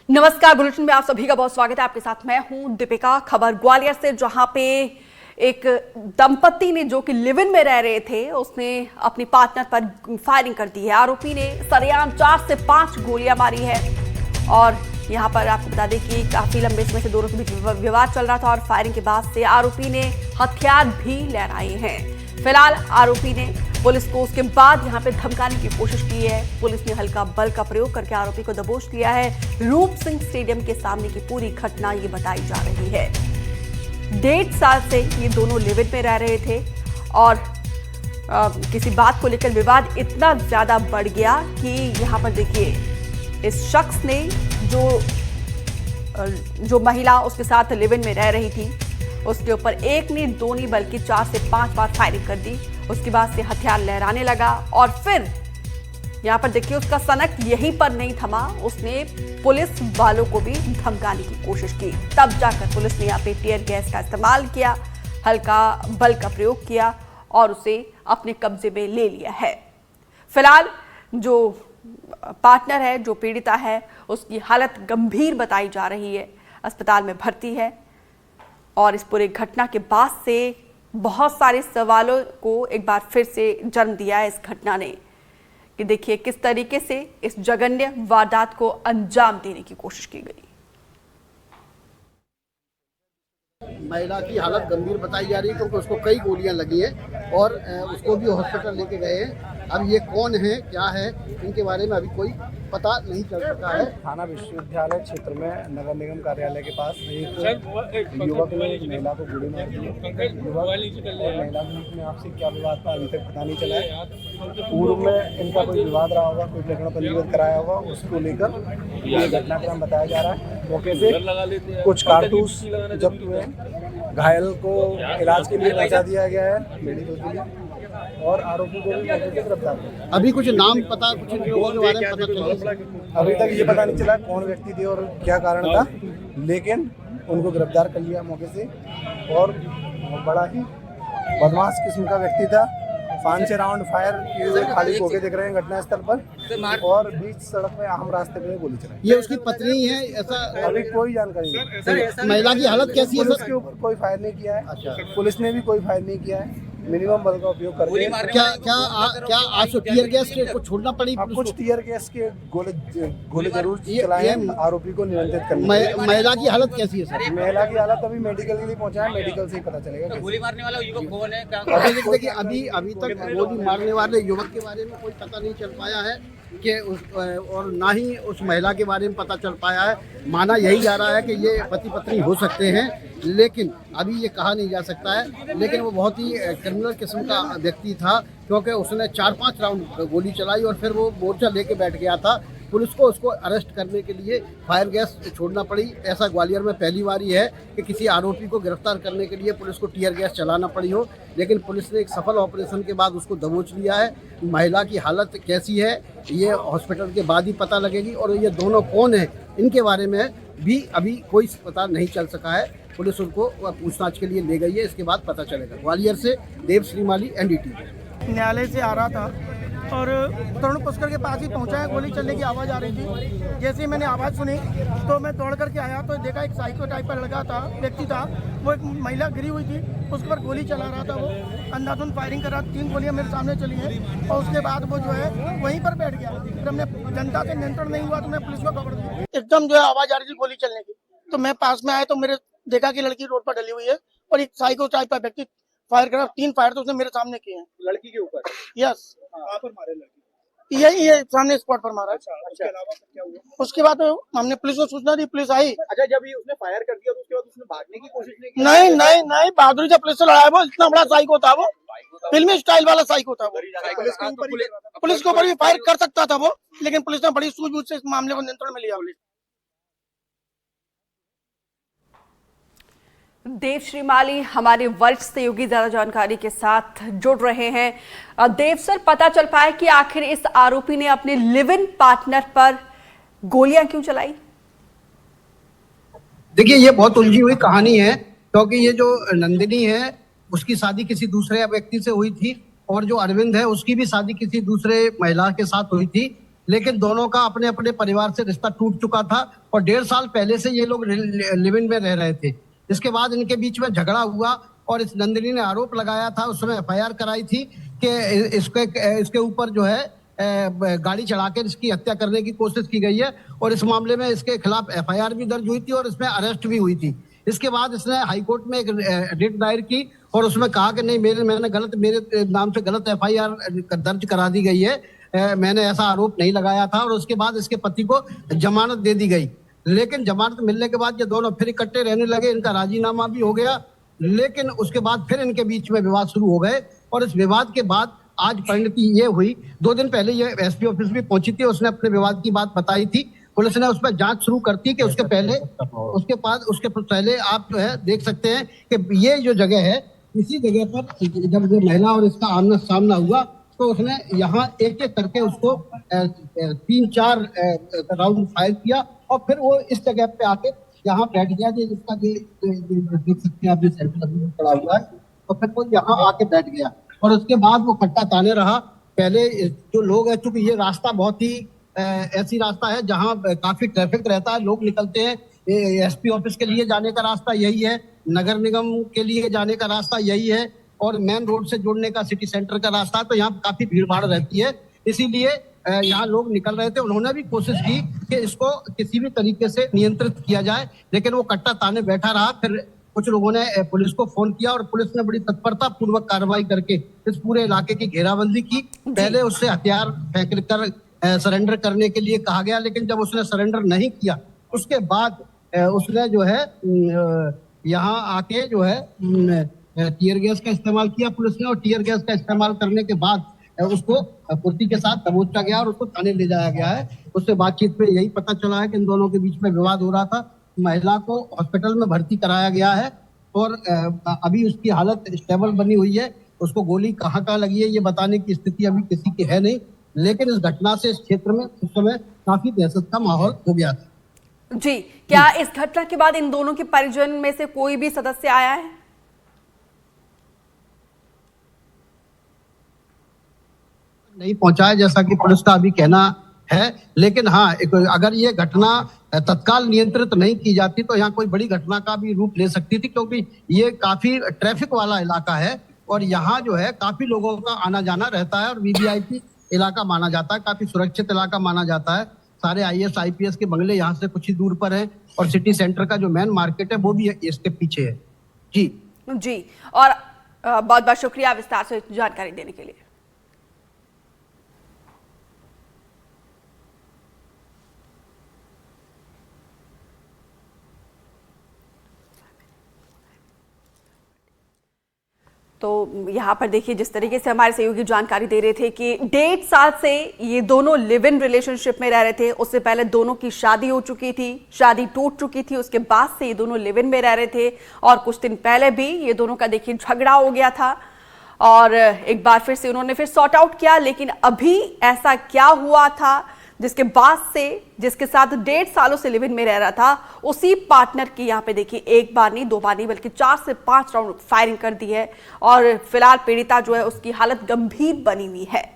नमस्कार, बुलेटिन में आप सभी का बहुत स्वागत है। आपके साथ मैं हूं दीपिका। खबर ग्वालियर से, जहां पे एक दंपति ने, जो कि लिव इन में रह रहे थे, उसने अपनी पार्टनर पर फायरिंग कर दी है। आरोपी ने सरेआम 4 से 5 गोलियां मारी है और यहां पर आपको बता दें कि काफी लंबे समय से दोनों के बीच विवाद चल रहा था और फायरिंग के बाद से आरोपी ने हथियार भी लहराए हैं। फिलहाल आरोपी ने पुलिस को उसके बाद यहां पे धमकाने की कोशिश की है। पुलिस ने हल्का बल का प्रयोग करके आरोपी को दबोच लिया है। रूप सिंह स्टेडियम के सामने की पूरी घटना ये बताई जा रही है। 1.5 साल से ये दोनों लिव इन में रह रहे थे और किसी बात को लेकर विवाद इतना ज्यादा बढ़ गया कि यहाँ पर देखिए, इस शख्स ने जो महिला उसके साथ लिव इन में रह रही थी, उसके ऊपर एक नहीं, दो नहीं, बल्कि 4 से 5 बार फायरिंग कर दी। उसके बाद से हथियार लहराने लगा और फिर यहाँ पर देखिए, उसका सनक यहीं पर नहीं थमा। उसने पुलिस वालों को भी धमकाने की कोशिश की। तब जाकर पुलिस ने यहाँ पे टीयर गैस का इस्तेमाल किया, हल्का बल का प्रयोग किया और उसे अपने कब्जे में ले लिया है। फिलहाल जो पार्टनर है, जो पीड़िता है, उसकी हालत गंभीर बताई जा रही है, अस्पताल में भर्ती है। और इस पूरे घटना के बाद से बहुत सारे सवालों को एक बार फिर से जन्म दिया है इस घटना ने, कि देखिए किस तरीके से इस जघन्य वारदात को अंजाम देने की कोशिश की गई। महिला की हालत गंभीर बताई जा रही है क्योंकि उसको कई गोलियां लगी हैं और उसको भी हॉस्पिटल लेके गए हैं। अब ये कौन है, क्या है, इनके बारे में अभी कोई पता नहीं चल सका है। थाना विश्वविद्यालय क्षेत्र में नगर निगम कार्यालय के पास एक युवक ने एक महिला को गोली मार दी। युवक और महिला के बीच में आपसी क्या विवाद था अभी तक पता नहीं चला है। पूर्व में इनका कोई विवाद रहा होगा, कोई प्रकरण पंजीबद्ध कराया होगा, उसको लेकर ये घटनाक्रम बताया जा रहा है। मौके से कुछ कारतूस जब्त हुए हैं। घायल को इलाज के लिए पहुंचा दिया गया है मेडिकल के लिए और आरोपी को भी मौके से गिरफ्तार किया। अभी कुछ नाम पता, कुछ लोगों के बारे में पता चला? अभी तक ये पता नहीं चला कौन व्यक्ति थे और क्या कारण था, लेकिन उनको गिरफ्तार कर लिया मौके से। और बड़ा ही बदमाश किस्म का व्यक्ति था। 5 राउंड फायर किए हुए खाली खोखे दिख रहे हैं घटनास्थल पर और बीच सड़क में आम रास्ते पे गोली चलाई। ये उसकी पत्नी है, ऐसा अभी कोई जानकारी नहीं। महिला की हालत कैसी है? पुलिस के ऊपर कोई फायर नहीं किया है। अच्छा, पुलिस ने भी कोई फायर नहीं किया है। मिनिमम बल का उपयोग करके क्या आज तो टीयर गैस को छोड़ना पड़ी? कुछ टीयर गैस के गोले जरूर चलाए हैं आरोपी को नियंत्रित करने। महिला की हालत कैसी है सर? महिला की हालत अभी मेडिकल के लिए पहुंचा है, मेडिकल से ही पता चलेगा। गोली मारने वाला युवक कौन है? देखिए, अभी तक गोली मारने वाले युवक के बारे में कोई पता नहीं चल पाया है कि और ना ही उस महिला के बारे में पता चल पाया है। माना यही जा रहा है कि ये पति पत्नी हो सकते हैं, लेकिन अभी ये कहा नहीं जा सकता है। लेकिन वो बहुत ही क्रिमिनल किस्म का व्यक्ति था क्योंकि उसने 4-5 राउंड गोली चलाई और फिर वो मोर्चा लेके बैठ गया था। पुलिस को उसको अरेस्ट करने के लिए फायर गैस छोड़ना पड़ी। ऐसा ग्वालियर में पहली बार ही है कि किसी आरोपी को गिरफ्तार करने के लिए पुलिस को टीयर गैस चलाना पड़ी हो, लेकिन पुलिस ने एक सफल ऑपरेशन के बाद उसको दबोच लिया है। महिला की हालत कैसी है ये हॉस्पिटल के बाद ही पता लगेगी और ये दोनों कौन है इनके बारे में भी अभी कोई पता नहीं चल सका है। पुलिस उनको पूछताछ के लिए ले गई है, इसके बाद पता चलेगा। ग्वालियर से देव श्रीमाली, NDTV। न्यायालय से आ रहा था और तरुण पुष्कर के पास ही पहुंचा है। गोली चलने की आवाज़ आ रही थी। जैसे ही मैंने आवाज़ सुनी तो मैं दौड़ करके आया तो देखा एक साइको टाइप का लड़का था, व्यक्ति था। वो एक महिला गिरी हुई थी, उस पर गोली चला रहा था। वो अंधाधुंध फायरिंग कर रहा। 3 गोलियां मेरे सामने चली हैं और उसके बाद वो जो है वहीं पर बैठ गया। फिर हमने जनता से नियंत्रण नहीं हुआ तो मैं पुलिस को खबर दी। एकदम जो है आवाज़ आ रही थी गोली चलने की, तो मैं पास में आया तो मेरे देखा कि लड़की रोड पर डली हुई है और एक साइको टाइप का व्यक्ति फायर कर रहा। 3 फायर तो उसने मेरे सामने किए हैं। लड़की के ऊपर? यस। कहाँ पर मारे लड़की? यही है सामने स्पॉट पर मारा। अच्छा, उसके अलावा क्या हुआ? उसके बाद हमने पुलिस को सूचना दी, पुलिस आई। अच्छा, जब ये उसने फायर कर दिया तो उसके बाद उसने भागने की कोशिश नहीं की? नहीं, बहादुरी से पुलिस से लड़ा है। वो इतना बड़ा साइको था, वो फिल्मी स्टाइल वाला साइको था। वो पुलिस के ऊपर भी फायर कर सकता था वो, लेकिन पुलिस ने बड़ी सूझबूझ से इस मामले को नियंत्रण में लिया। देव श्रीमाली हमारे वरिष्ठ सहयोगी ज्यादा जानकारी के साथ जुड़ रहे हैं। देव सर, पता चल पाया कि आखिर इस आरोपी ने अपने लिव इन पार्टनर पर गोलियां क्यों चलाई? देखिए, ये बहुत उलझी हुई कहानी है क्योंकि ये जो नंदिनी है उसकी शादी किसी दूसरे व्यक्ति से हुई थी और जो अरविंद है उसकी भी शादी किसी दूसरे महिला के साथ हुई थी। लेकिन दोनों का अपने अपने परिवार से रिश्ता टूट चुका था और 1.5 साल पहले से ये लोग लिव इन में रह रहे थे। इसके बाद इनके बीच में झगड़ा हुआ और इस नंदिनी ने आरोप लगाया था, उसमें FIR कराई थी कि इसके ऊपर जो है गाड़ी चढ़ाकर इसकी हत्या करने की कोशिश की गई है और इस मामले में इसके खिलाफ FIR भी दर्ज हुई थी और इसमें अरेस्ट भी हुई थी। इसके बाद इसने हाईकोर्ट में एक रिट दायर की और उसमें कहा कि नहीं मेरे नाम से गलत FIR दर्ज करा दी गई है, मैंने ऐसा आरोप नहीं लगाया था। और उसके बाद इसके पति को जमानत दे दी गई, लेकिन जमानत मिलने के बाद ये दोनों फिर इकट्ठे रहने लगे, इनका राजीनामा भी हो गया, लेकिन उसके बाद फिर इनके बीच में विवाद शुरू हो गए और इस विवाद के बाद आज परिणति ये हुई। 2 दिन पहले ये SP ऑफिस भी पहुंची थी, उसने अपने विवाद की बात बताई थी, पुलिस ने उस पर जांच शुरू कर दी कि उसके पहले आप जो है देख सकते हैं कि ये जो जगह है, इसी जगह पर जब जो महिला और इसका आमना सामना हुआ तो उसने यहाँ एक एक करके उसको 3-4 राउंड फायर किया और फिर वो इस जगह पे आके यहाँ बैठ गया, जिसका देख सकते हैं आप, सेल्फी पड़ा हुआ है, तो फिर वो यहाँ आके बैठ गया और उसके बाद वो कट्टा ताने रहा। पहले जो लोग है, चूंकि ये रास्ता बहुत ही ऐसी रास्ता है जहाँ काफी ट्रैफिक रहता है, लोग निकलते हैं, SP ऑफिस के लिए जाने का रास्ता यही है, नगर निगम के लिए जाने का रास्ता यही है और मेन रोड से जुड़ने का सिटी सेंटर का रास्ता, तो यहाँ काफी भीड़ भाड़ रहती है, इसीलिए यहाँ लोग निकल रहे थे। उन्होंने भी कोशिश की कि इसको किसी भी तरीके से नियंत्रित किया जाए, लेकिन वो कट्टा ताने बैठा रहा। फिर कुछ लोगों ने पुलिस को फोन किया और पुलिस ने बड़ी तत्परता पूर्वक कार्रवाई करके इस पूरे इलाके की घेराबंदी की। पहले उससे हथियार फेंक कर सरेंडर करने के लिए कहा गया, लेकिन जब उसने सरेंडर नहीं किया उसके बाद उसने जो है यहाँ आके जो है टीयर गैस का इस्तेमाल किया पुलिस ने, और टीयर गैस का इस्तेमाल करने के बाद उसको कुर्सी के साथ दबोचा गया और उसको थाने ले जाया गया है। उससे बातचीत में यही पता चला है कि इन दोनों के बीच में विवाद हो रहा था। महिला को हॉस्पिटल में भर्ती कराया गया है और अभी उसकी हालत स्टेबल बनी हुई है। उसको गोली कहाँ लगी है ये बताने की स्थिति अभी किसी की है नहीं, लेकिन इस घटना से इस क्षेत्र में उस समय काफी दहशत का माहौल हो गया था। जी, क्या इस घटना के बाद इन दोनों के परिजन में से कोई भी सदस्य आया है? नहीं पहुंचा है, जैसा कि पुलिस का अभी कहना है, लेकिन हाँ, अगर ये घटना तत्काल नियंत्रित नहीं की जाती तो यहाँ कोई बड़ी घटना का भी रूप ले सकती थी, क्योंकि ये काफी ट्रैफिक वाला इलाका है और यहाँ जो है काफी लोगों का आना जाना रहता है और VVIP इलाका माना जाता है, काफी सुरक्षित इलाका माना जाता है। सारे IAS IPS के बंगले यहाँ से कुछ ही दूर पर है और सिटी सेंटर का जो मेन मार्केट है वो भी इसके पीछे है। जी और बहुत बहुत शुक्रिया विस्तार से जानकारी देने के लिए। तो यहाँ पर देखिए जिस तरीके से हमारे सहयोगी जानकारी दे रहे थे कि 1.5 साल से ये दोनों लिव इन रिलेशनशिप में रह रहे थे। उससे पहले दोनों की शादी हो चुकी थी, शादी टूट चुकी थी, उसके बाद से ये दोनों लिव इन में रह रहे थे और कुछ दिन पहले भी ये दोनों का देखिए झगड़ा हो गया था और एक बार फिर से उन्होंने फिर सॉर्ट आउट किया। लेकिन अभी ऐसा क्या हुआ था जिसके बाद से जिसके साथ 1.5 सालों से लिव इन में रह रहा था, उसी पार्टनर की यहाँ पे देखिए 1 बार नहीं 2 बार नहीं बल्कि 4 से 5 राउंड फायरिंग कर दी है और फिलहाल पीड़िता जो है उसकी हालत गंभीर बनी हुई है।